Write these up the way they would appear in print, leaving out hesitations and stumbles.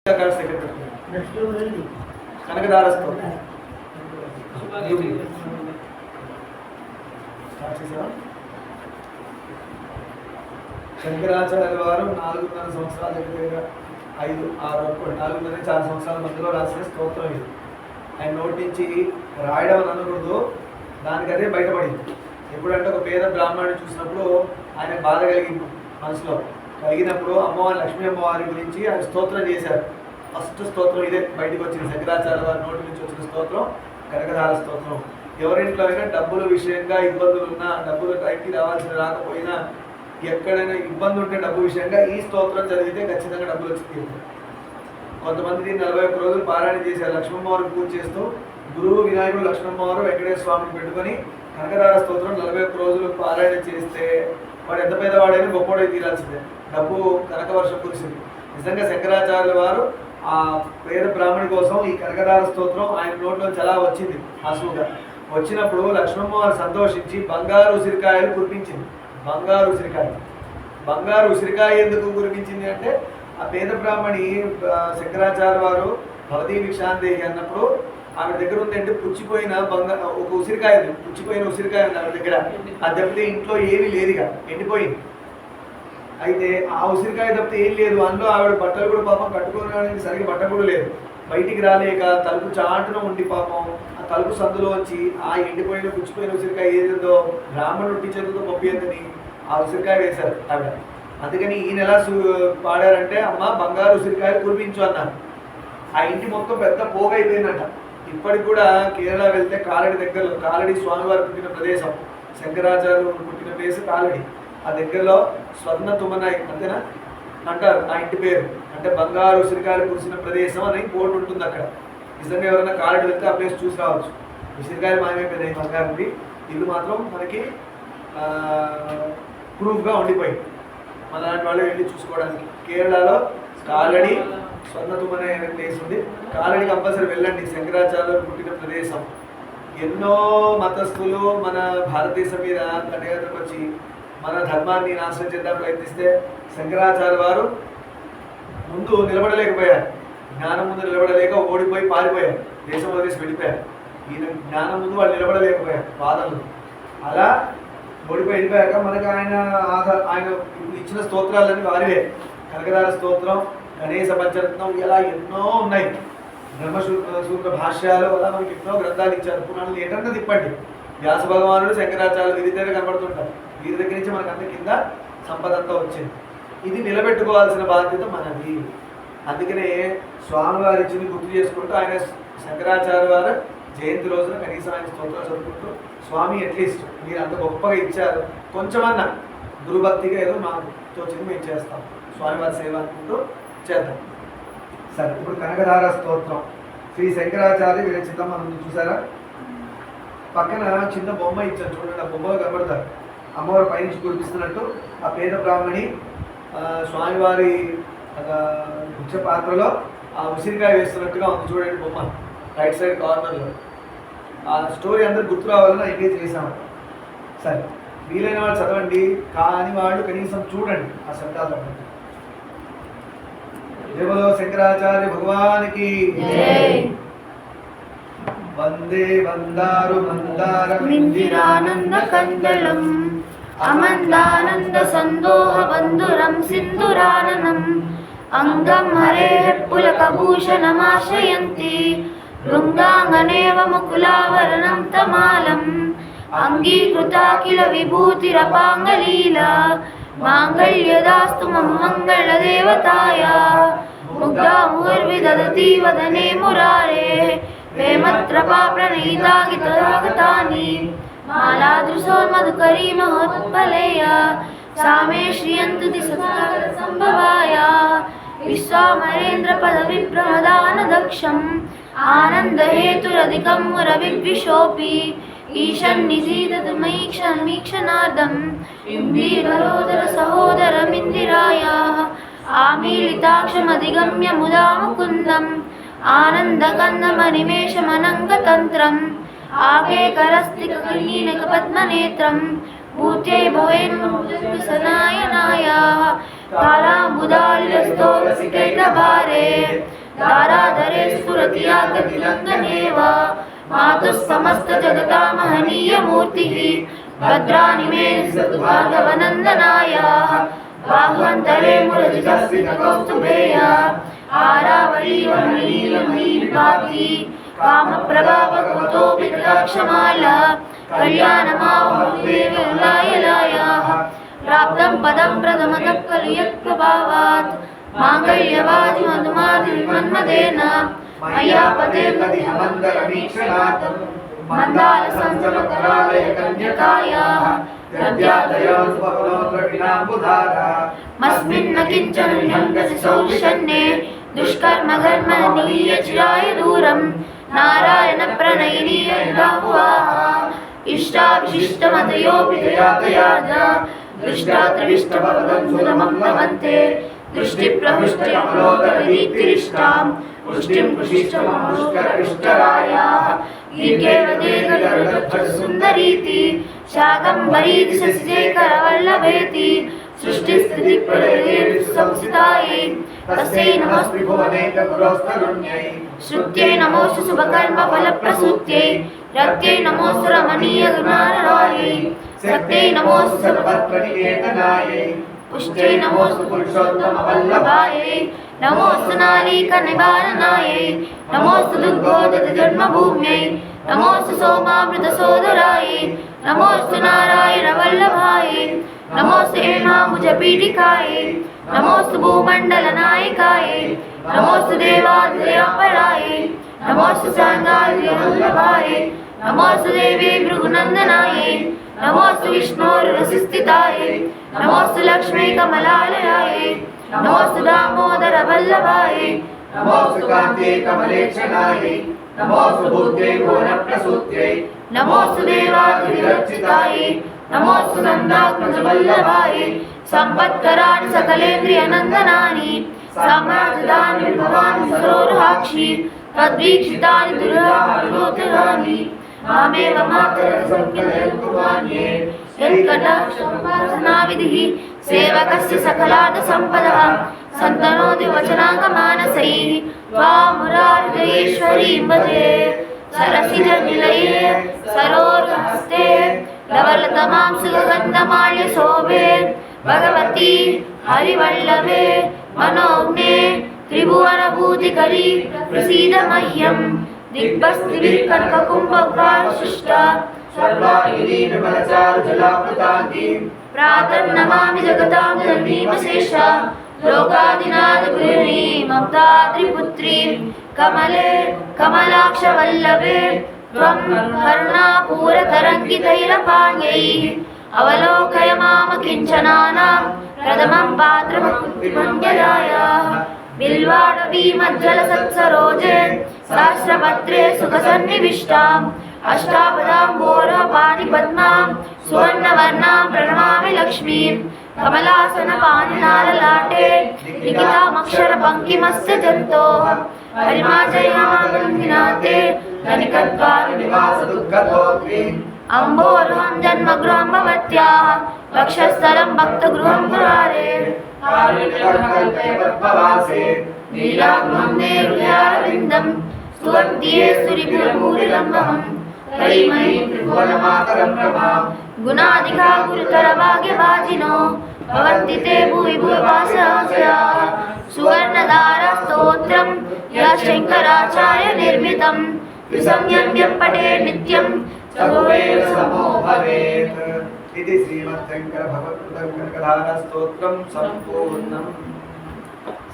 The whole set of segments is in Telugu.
కనకదార శంకరాచార్య వారు 4.5 సంవత్సరాల దగ్గర 4 సంవత్సరాల మధ్యలో రాసిన స్తోత్రం ఇది. ఆయన నోటి నుంచి రాయడం అని అనకూడదు, దానికి అదే బయటపడింది. ఎప్పుడంటే ఒక పేద బ్రాహ్మణుని చూసినప్పుడు ఆయన బాధ కలిగింది, మనసులో కలిగినప్పుడు అమ్మవారి లక్ష్మీ అమ్మవారి గురించి ఆయన స్తోత్రం చేశారు. ఫస్ట్ స్తోత్రం ఇదే బయటకు వచ్చింది. శంకరాచార్య వారి నోటి నుంచి వచ్చిన స్తోత్రం కనకదార స్తోత్రం. ఎవరింట్లో అయినా డబ్బుల విషయంగా ఇబ్బందులు ఉన్నా, డబ్బులు టైంకి రాకపోయినా, ఎక్కడైనా ఇబ్బంది ఉంటే డబ్బు విషయంగా ఈ స్తోత్రం చదివితే ఖచ్చితంగా డబ్బులు వచ్చి కొంతమంది 41 రోజులు పారాయణ చేశారు. లక్ష్మమ్మవారికి పూజ చేస్తూ గురువు వినాయకుడు లక్ష్మమ్మవారు వెంకటేశ్వర స్వామిని పెట్టుకొని కనకదార స్తోత్రం 41 రోజులు పారాయణ చేస్తే వాడు ఎంత పేదవాడైనా గొప్పవాడై తీరాల్సిందే. డబ్బు కనక వర్షం కురిసింది. నిజంగా శంకరాచార్యుల వారు ఆ పేద బ్రాహ్మణి కోసం ఈ కనకదార స్తోత్రం ఆయన నోట్లో చాలా వచ్చింది. ఆసుగా వచ్చినప్పుడు లక్ష్మమ్మవారు సంతోషించి బంగారు ఉసిరికాయలు కురిపించింది. బంగారు ఉసిరికాయ ఎందుకు కురిపించింది అంటే, ఆ పేద బ్రాహ్మణి శంకరాచార్య వారు భవతీ భిక్షాందేహి అన్నప్పుడు ఆమె దగ్గర ఉందంటే పుచ్చిపోయిన ఒక ఉసిరికాయ, పుచ్చిపోయిన ఉసిరికాయ ఉంది ఆమె దగ్గర. అది తప్పితే ఇంట్లో ఏమీ లేదుగా, ఎండిపోయింది. అయితే ఆ ఉసిరికాయ తప్పితే ఏం లేదు. అందులో ఆవిడ బట్టలు కూడా పాపం కట్టుకోవడానికి సరిగ్గా బట్ట కూడా లేదు. బయటికి రాలేక తలుపు చాటున ఉండి పాపం ఆ తలుపు సందులో వచ్చి ఆ ఎండిపోయిన పుచ్చిపోయిన ఉసిరికాయ ఏదేదో బ్రాహ్మణుడు టీచర్లతో పంపించని ఆ ఉసిరికాయ వేశారు ఆవిడ. అందుకని ఈయన ఎలా పాడారంటే, అమ్మ బంగారు ఉసిరికాయలు కురిపించు అన్నారు. ఆ ఇంటి మొత్తం పెద్ద పోగ అయిపోయిందంట. ఇప్పటికి కూడా కేరళ వెళ్తే కాలడి దగ్గరలో, కాలడి స్వామివారు పుట్టిన ప్రదేశం, శంకరాచార్యులు పుట్టిన ప్లేస్ కాలడి. ఆ దగ్గరలో స్వర్ణ తుమ్మనాయి అంతేనా అంటారు ఆ ఇంటి పేరు. అంటే బంగారు ఉసిరికాయలు కురిసిన ప్రదేశం అని బోర్డు ఉంటుంది అక్కడ. నిజంగా ఎవరైనా కాలడి వెళ్తే ఆ ప్లేస్ చూసి రావచ్చు. ఉసిరికాయలు మాయమైపోయినాయి బంగారుది, ఇల్లు మాత్రం మనకి ప్రూఫ్గా ఉండిపోయింది. మన లాంటి వాళ్ళు వెళ్ళి చూసుకోవడానికి. కేరళలో కాలడి స్వర్ణ తుమ్మనే అనే ప్లేస్ ఉంది. కాలడి కంపల్సరీ వెళ్ళండి, శంకరాచార్యులు పుట్టిన ప్రదేశం. ఎన్నో మతస్థులు మన భారతదేశం మీద దండయాత్రకు వచ్చి మన ధర్మాన్ని నాశనం చేద్దాం ప్రయత్నిస్తే శంకరాచార్య వారు ముందు నిలబడలేకపోయారు. జ్ఞానం ముందు నిలబడలేక ఓడిపోయి పారిపోయారు, దేశం వదిలేసి వెళ్ళిపోయారు. ఈయన జ్ఞానం ముందు వాళ్ళు నిలబడలేకపోయారు వాదనలు. అలా ఓడిపోయి వెళ్ళిపోయాక మనకు ఆయన ఇచ్చిన స్తోత్రాలన్నీ వారివే. కనకదార స్తోత్రం, గణేశ పంచరత్నం, ఇలా ఎన్నో ఉన్నాయి. బ్రహ్మసూత్ర భాష్యాలు, అలా మనకి ఎన్నో గ్రంథాలు ఇచ్చారు. పురాణాలు ఏంటంటే తిప్పండి. వ్యాస భగవానుడు శంకరాచార్యులు వీరి దగ్గర కనబడుతుంటారు. వీరి దగ్గర నుంచి మనకు అంత కింద సంపద అంతా వచ్చింది. ఇది నిలబెట్టుకోవాల్సిన బాధ్యత మనది. అందుకనే స్వామివారి ఇచ్చింది గుర్తు చేసుకుంటూ ఆయన శంకరాచార్య వారు జయంతి రోజున కనీసం ఆయన స్తోత్రాలు చదువుకుంటూ, స్వామి అట్లీస్ట్ మీరు అంత గొప్పగా ఇచ్చారు, కొంచెమన్నా గురుభక్తిగా ఏదో మాకు తోచింది మేము చేస్తాం, స్వామివారి సేవ అనుకుంటూ చేద్దాం. సరే, ఇప్పుడు కనకదార స్తోత్రం శ్రీ శంకరాచార్య విరచితం. మనం చూసారా, పక్కన చిన్న బొమ్మ ఇచ్చారు చూడండి. ఆ బొమ్మలో కనబడతారు అమ్మవారు పైనుంచి కురిపిస్తున్నట్టు. ఆ పేద బ్రాహ్మణి స్వామివారి భిక్ష పాత్రలో ఆ ఉసిరికాయ వేస్తున్నట్టుగా ఉంది చూడండి బొమ్మ, రైట్ సైడ్ కార్నర్లో. ఆ స్టోరీ అందరు గుర్తు రావాలని ఎంగేజ్ చేసాము. సరే, వీలైన వాళ్ళు చదవండి, కాని వాళ్ళు కనీసం చూడండి ఆ శబ్దాలు. దేవలో శంకరాచార్య భగవానికి వందే వందారు మందారమిందిరానంద కందళం అమందానంద సందోహ బంధురం సింధురాననం అంగం హరేః పులకభూషణమాశ్రయంతి భృంగాంగనేవ ముకులావరణం తమాలం అంగీకృతాఖిల విభూతిరపాంగలీలా మాంగళ్యదాస్తు మమ మంగళదేవతాయాః ముగ్ధా ముహుర్విదధతి వదనే మురారే వేమత్రపా ప్రణీతాగితాగతాని మాలాదృశోన్మధుకరీ మహోత్పలేయ సామే శ్రియంతు దిశకాల సంభవాయ విశ్వామరేంద్ర పద విప్రమదాన దక్షం ఆనందహేతురధికం మురవిద్విషోపి ఈశన్నిధీదతు మయి క్షణమీక్షణార్ధం ఇంద్రీవరోదర సహోదరమిందిరాయాః ఆమీలితాక్షమధిగమ్య ముదా ముకుందం ఆనందకందమనిమేషమనంగతంత్రం ఆకేకరస్తికలీనక పద్మనేత్రం భూత్యై భవేన్మసనాయనాయాః कालाम्बुदालिरस्तोलसिकैकभारे दाराधरे स्फुरति यागतिलङ्घनेव मातुः समस्तजगतामहनीयमूर्तिः भद्राणि मे सतु भार्गवनन्दनायाः बाह्वन्तरे मुरजितस्थितकौस्तुभेय आरावलीवमणीलमणीविभाति कामप्रभावकुतोऽपि कटाक्षमाला कल्याणमावमुदेवलायलायाः प्राप्तं पदं प्रथमतः खलु यत्प्रभावात् माङ्गल्यवादिमधुमादिमन्मदेन मया पतेर्गतिहमन्दरवीक्षणात् मन्दालसञ्चलकलालयकन्यकायाः मस्मिन्न किञ्चन विहङ्गसि सौविषन्ने दुष्कर्मघर्मनीय चिराय दूरं नारायणप्रणयिनीय युधाहुवाः इष्टाविशिष्टमतयोऽपि दयातयाद दृष्टात्रविष्टभवदं सुलभं लभन्ते दृष्टिप्रहृष्टिमलोदरदीप्तिरिष्टां पुष्टिं पुष्टिष्टममुष्करविष्टरायाः सुन्दरीति शाकम्भरीति शशिशेखरवल्लभेति सृष्टिस्थितिप्रलये संस्थितायै तस्यै नमस्ते भुवनैकगुरोस्तरुण्यै श्रुत्यै नमोऽस्तु शुभकर्मफलप्रसूत्यै रत्यै नमोऽस्तु रमणीयगुणाररायै शक्त्यै नमोऽस्तु सर्वत्रनिकेतनायै पुष्ट्यै नमोऽस्तु पुरुषोत्तमवल्लभायै नमोऽस्तु नारीकनिवारणायै नमोऽस्तु दुर्गोदधर्मभूम्यै नमोऽस्तु सोमामृतसोदरायै नमोऽस्तु नारायणवल्लभायै नमोऽस्तु हेमाम्बुजपीठिकायै नमोऽस्तु भूमण्डलनायिकायै नमोऽस्तु देवादिदयापरायै नमोऽस्तु साङ्गादिवल्लभायै नमोऽस्तु देवी भृगुनन्दनायै नमोऽस्तु विष्णोरुरसिस्थितायै नमोऽस्तु लक्ष्मी कमलालयायै नमोऽस्तु दामोदरवल्लभायै नमोऽस्तु कान्ते कमलेक्षणायै नमोऽस्तु बुद्धे भुवनप्रसूत्यै नमोऽस्तु देवादिविरचितायै नमोऽस्तु नन्दात्मजवल्लभायै सम्पत्कराणि सकलेन्द्रियनन्दनानि साम्राज्यदानि विभवानि सरोरुहाक्षि तद्वीक्षितानि दुर्गानि मामेव मातरसंकलयकुर्वाण्ये यत्कटाक्षोपासनाविधिः सेवकस्य सकलार्थसम्पदः सन्तनोति वचनागमानसैः त्वामुरारितयेश्वरीं भजे सरसिजनिलये सरोरुहस्ते लवलतमां सुगन्धमाल्यशोभे भगवती हरिवल्लभे मनोज्ञे त्रिभुवनभूतिकरी प्रसीद मह्यं दिग्भस्तिभिर्कनककुम्भकाशिष्टा सर्वायुधि विमलचारुजलावृतान्तीं प्रातर्नमामि जगतां जननीमशेषा लोकादिनाथगृहिणी ममता त्रिपुत्रीं कमले कमलाक्षवल्लभे त्वं करुणापूरतरङ्गितैरपाण्यैः अवलोकय माम किञ्चनानां प्रथमं पात्रमकुन्तिमञ्जलायाः बिल्वाडवीमज्जलसत्सरोजे सहस्रपत्रे सुखसन्निविष्टाम् अष्टापदाम्बोरपाणिपद्मां सुवर्णवर्णां प्रणमामि लक्ष्मीं कमलासनपाणिनाललाटे लिखितामक्षरपङ्क्तिमस्य जन्तोः हरिमाजयामगन्धिनाथे धनिकद्वारनिवासदुर्गतोऽग्रीम् अम्बोरुहं जन्मगृहं भवत्याः वक्षस्थलं भक्तगृहं मुरारे नीलागृहं नेरुयारविन्दं स्तुवन्ति सुरिभिर्भूरिलम्बहं तैमयीं त्रिभुवनमातरं रमां गुणाधिका गुरुतरभाग्यभाजिनो भवन्ति ते भुवि भुववासयाः सुवर्णधारास्तोत्रं या शङ्कराचार्य निर्मितं त्रिसंयम्यं पठे नित्यं सर्वैव समो भवेत् इति श्रीमद्शंकर भगवत्पाद स्तोत्रं సంపూర్ణం.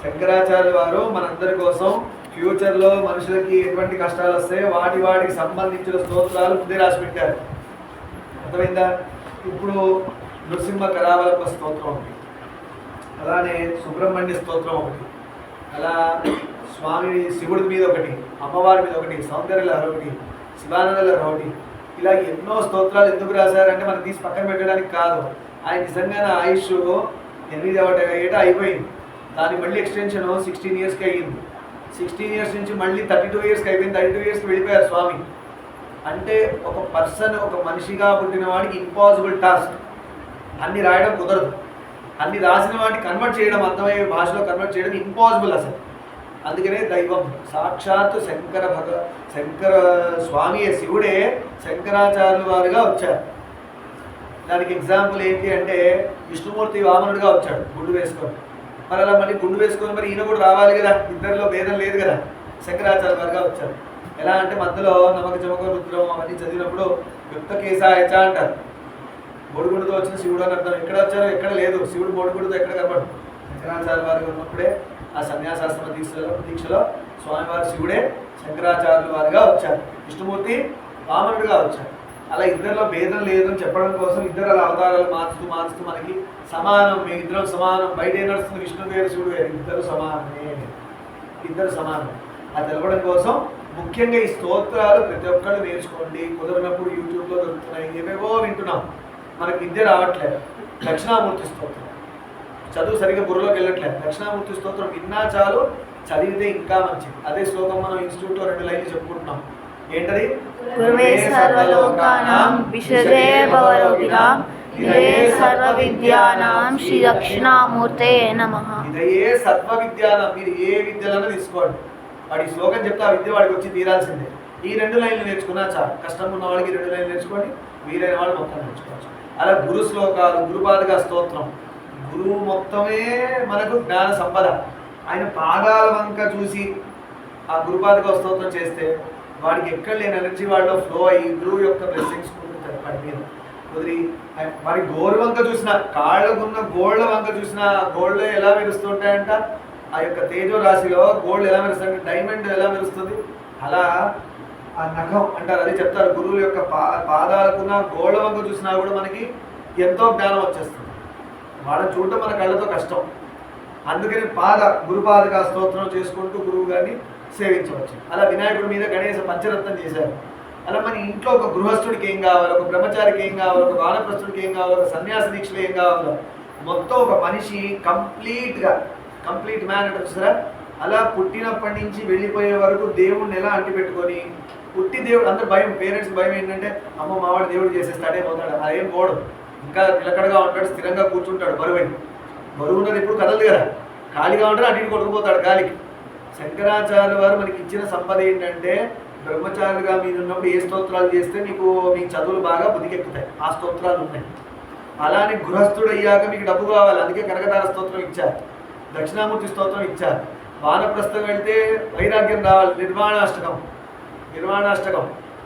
శంకరాచార్య వారు మనందరి కోసం ఫ్యూచర్ లో మనుషులకి ఎటువంటి కష్టాలు వస్తాయో వాటికి సంబంధించిన స్తోత్రాలు ముందే రాసి పెట్టారు. అర్థమైందా? ఇప్పుడు నృసింహ కరావలప స్తోత్రం ఒకటి, అలానే సుబ్రహ్మణ్య స్తోత్రం ఒకటి, అలా స్వామి శివుడి మీద ఒకటి, అమ్మవారి మీద ఒకటి, సౌందర్యలహరి ఒకటి, శివానందలహరి ఒకటి, ఇలా ఎన్నో స్తోత్రాలు ఎందుకు రాశారంటే మనం తీసి పక్కన పెట్టడానికి కాదు. ఆయన నిజంగానే ఆయుష్ 8వ ఏట అయిపోయింది. దాని మళ్ళీ ఎక్స్టెన్షన్ 16 ఇయర్స్కి అయ్యింది. 16 ఇయర్స్ నుంచి మళ్ళీ 32 ఇయర్స్కి అయిపోయింది. 32 ఇయర్స్కి వెళ్ళిపోయారు స్వామి. అంటే ఒక పర్సన్, ఒక మనిషిగా పుట్టిన వాడికి ఇంపాసిబుల్ టాస్క్, అన్ని రాయడం కుదరదు. అన్ని రాసిన వాటిని కన్వర్ట్ చేయడం, అర్థమయ్యే భాషలో కన్వర్ట్ చేయడం ఇంపాసిబుల్ అసలు. అందుకనే దైవం సాక్షాత్ శంకర స్వామి శివుడే శంకరాచార్యుల వారుగా వచ్చారు. దానికి ఎగ్జాంపుల్ ఏంటి అంటే విష్ణుమూర్తి వామనుడిగా వచ్చాడు గుండు వేసుకొని. మరి అలా మళ్ళీ గుండు వేసుకొని మరి ఈయన కూడా రావాలి కదా, ఇద్దరిలో భేదం లేదు కదా, శంకరాచార్య వారుగా వచ్చారు. ఎలా అంటే మధ్యలో నమక చమక రుద్రం అవన్నీ చదివినప్పుడు యుక్త కేశాయచ అంటారు. బొడుగుడితో వచ్చిన శివుడు అని అర్థం. ఎక్కడ వచ్చారో ఎక్కడ లేదు, శివుడు బొడుగుడితో ఎక్కడ కనబడు. శంకరాచార్య వారిగా ఉన్నప్పుడే ఆ సన్యాసాశ్రమ దీక్షలో స్వామివారి శివుడే శంకరాచార్యుల వారిగా వచ్చారు, విష్ణుమూర్తి వామనుడిగా వచ్చారు. అలా ఇద్దరిలో భేదం లేదని చెప్పడం కోసం ఇద్దరు అలా అవతారాలు మార్చుతూ మనకి సమానం, మీ ఇద్దరు సమానం, బయట ఏం నడుస్తుంది, విష్ణు వేరు శివుడు వేరు, ఇద్దరు సమానం అది తెలపడం కోసం ముఖ్యంగా ఈ స్తోత్రాలు ప్రతి ఒక్కళ్ళు నేర్చుకోండి. కుదరినప్పుడు యూట్యూబ్లో దొరుకుతున్నాయి, ఏవేవో వింటున్నాం, మనకి విద్య రావట్లేదు. దక్షిణామూర్తి స్తోత్రం చదువు సరిగ్గా బుర్రలోకి వెళ్ళట్లేదు. దక్షిణామూర్తి స్తోత్రం విన్నా చాలు, చదివితే ఇంకా మంచిది. అదే శ్లోకం మనం ఇన్స్టిట్యూట్లో 2 లైన్లు చెప్పుకుంటున్నాం. ఏంటది? గురువే సర్వలోకానాం విశజే భవరోగిణాం నిధయే సర్వ విద్యానాం శ్రీ దక్షిణామూర్తే నమః. నిధయే సర్వ విద్యానాం, మీరు ఏ విద్యలను తీసుకోండి, వాడి శ్లోకం చెప్తే ఆ విద్య వాడికి వచ్చి తీరాల్సిందే. ఈ 2 లైన్లు నేర్చుకున్నా చాలు. కష్టం ఉన్న వాళ్ళకి 2 లైన్లు నేర్చుకోండి, వీలైన వాళ్ళు మొత్తం నేర్చుకోవచ్చు. అలా గురు శ్లోకాలు, గురుపాదుకా స్తోత్రం, గురువు మొత్తమే మనకు జ్ఞాన సంపద. ఆయన పాదాల వంక చూసి ఆ గురుపాదుకా స్తోత్రం చేస్తే వాడికి ఎక్కడ లేని ఎనర్జీ వాళ్ళలో ఫ్లో అయ్యి గురువు యొక్క బ్లెస్సింగ్స్ కుదురుతాయి వాడి మీద. కుదిరి వాడి గోరు వంక చూసిన, కాళ్ళకున్న గోళ్ళ వంక చూసిన, గోల్డ్ ఎలా మెరుస్తుంటాయంట, ఆ యొక్క తేజో రాశిలో గోల్డ్ ఎలా మెరుస్తుంది, డైమండ్ ఎలా మెరుస్తుంది, అలా ఆ నఖం అంటారు, అది చెప్తారు. గురువుల యొక్క పాదాలకున్న గోళ్ళ వంక చూసినా కూడా మనకి ఎంతో జ్ఞానం వచ్చేస్తుంది. వాళ్ళని చూడటం మన కళ్ళతో కష్టం. అందుకని గురుపాదుకా స్తోత్రం చేసుకుంటూ గురువు గారిని సేవించవచ్చు. అలా వినాయకుడి మీద గణేశ పంచరత్నం చేశారు. అలా మన ఇంట్లో ఒక గృహస్థుడికి ఏం కావాలి, ఒక బ్రహ్మచారికి ఏం కావాలి, ఒక వానప్రస్థుడికి ఏం కావాలి, ఒక సన్యాస దీక్షలు ఏం కావాలో, మొత్తం ఒక మనిషి కంప్లీట్ మ్యాన్ అంటే చూసారా, అలా పుట్టినప్పటి నుంచి వెళ్ళిపోయే వరకు దేవుడిని ఎలా అంటిపెట్టుకొని, పుట్టి దేవుడు అందరు భయం, పేరెంట్స్ భయం ఏంటంటే అమ్మ మావాడు దేవుడు చేసేస్తాడే పోతాడు, అదేం పోవడం, ఇంకా నిలకడగా ఉంటాడు, స్థిరంగా కూర్చుంటాడు, బరువు ఉన్నది ఎప్పుడు కదలదు కదా, ఖాళీగా ఉంటాడు, అటు ఇటు కొట్టుకుపోతాడు గాలికి. శంకరాచార్య వారు మనకి ఇచ్చిన సంపద ఏంటంటే బ్రహ్మచారులుగా మీరు ఉన్నప్పుడు ఏ స్తోత్రాలు చేస్తే మీకు చదువులు బాగా బుద్ధికెక్కుతాయి, ఆ స్తోత్రాలు ఉన్నాయి. అలానే గృహస్థుడు అయ్యాక మీకు డబ్బు కావాలి, అందుకే కనకదార స్తోత్రం ఇచ్చారు, దక్షిణామూర్తి స్తోత్రం ఇచ్చారు. వానప్రస్థం వెళ్తే వైరాగ్యం రావాలి, నిర్వాణాష్టకం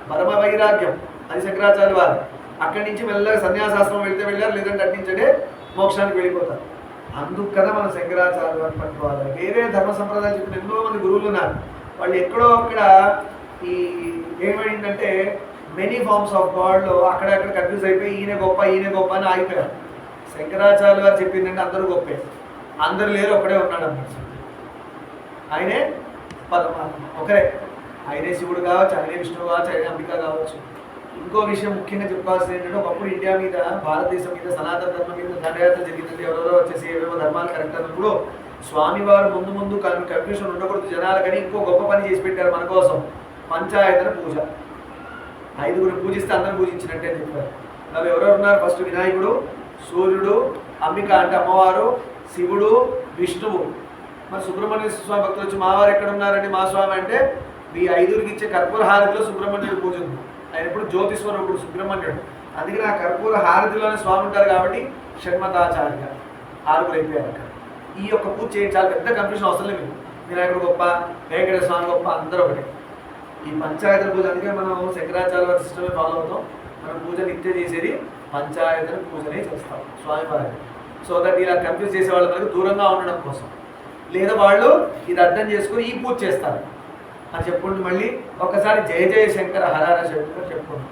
పరమ వైరాగ్యం, అది శంకరాచార్య వారు. అక్కడి నుంచి మెల్లగా సన్యాసాశ్రమం వెళ్ళారు, లేదంటే అట్టించడే మోక్షానికి వెళ్ళిపోతారు. అందుకు కదా మనం శంకరాచార్య వారిని పట్టుకోవాలి. వేరే ధర్మ సంప్రదాయాలు చెప్పిన ఎంతో మంది గురువులు ఉన్నారు, వాళ్ళు ఎక్కడో అక్కడ ఈ ఏమైందంటే మెనీ ఫార్మ్స్ ఆఫ్ గాడ్లో అక్కడక్కడ కన్ఫ్యూజ్ అయిపోయి ఈయన గొప్ప అని ఆగిపోయారు. శంకరాచార్య వారు చెప్పిందంటే అందరూ గొప్పే, అందరు లేరు, ఒకడే ఉన్నాడు అన్నమాట. ఆయనే పరమాత్మ, ఒకరే. ఆయనే శివుడు కావచ్చు, ఆయనే విష్ణువు కావచ్చు, ఆయనే అంబిక కావచ్చు. ఇంకో విషయం ముఖ్యంగా చెప్పాల్సింది ఏంటంటే, ఒకప్పుడు ఇండియా మీద, భారతదేశం మీద, సనాతన ధర్మం మీద దండయాత్ర జరిగిందంటే ఎవరెవరో వచ్చేసి ఏవేవో ధర్మాలు కరెక్ట్ అన్నప్పుడు స్వామివారు ముందు కన్ఫ్యూషన్ ఉండకూడదు జనాలు, కానీ ఇంకో గొప్ప పని చేసి పెట్టారు మన కోసం, పంచాయతన పూజ. 5గురు పూజిస్తే అందరూ పూజించినట్టే అని చెప్పారు. అవి ఎవరెవరు ఉన్నారు? ఫస్ట్ వినాయకుడు, సూర్యుడు, అంబిక అంటే అమ్మవారు, శివుడు, విష్ణువు. మరి సుబ్రహ్మణ్య స్వామి భక్తులు వచ్చి మావారు ఎక్కడ ఉన్నారండి, మా స్వామి అంటే మీ 5గురికి ఇచ్చే కర్పూర హారతిలో సుబ్రహ్మణ్యుడు పూజ ఉంది. ఆయన ఎప్పుడు జ్యోతిస్వరూపుడు సుబ్రహ్మణ్యుడు. అందుకని ఆ కర్పూర హారతిలోనే స్వామి ఉంటారు కాబట్టి షణ్మతాచార్య 6గురు అయిపోయారు అక్కడ. ఈ యొక్క పూజ చేయండి, చాలా పెద్ద కన్ఫ్యూషన్ అవసరం లేదు. వినాయకుడు గొప్ప, వెంకటేశ్వర స్వామి గొప్ప, అందరూ ఒకటి. ఈ పంచాయతన పూజ, అందుకే మనం శంకరాచార్య వారి సిస్టమే ఫాలో అవుతాం. మనం పూజ నిత్యం చేసేది పంచాయతన పూజనే చేస్తాం స్వామివారిని. సో దట్ ఇలా కన్ఫ్యూజ్ చేసే వాళ్ళ మనకు దూరంగా ఉండడం కోసం, లేదా వాళ్ళు ఇది అర్థం చేసుకుని ఈ పూజ చేస్తారు అని చెప్పుకుంటూ మళ్ళీ ఒక్కసారి జయ జయ శంకర హర హర శంకర చెప్పుకుంటాం.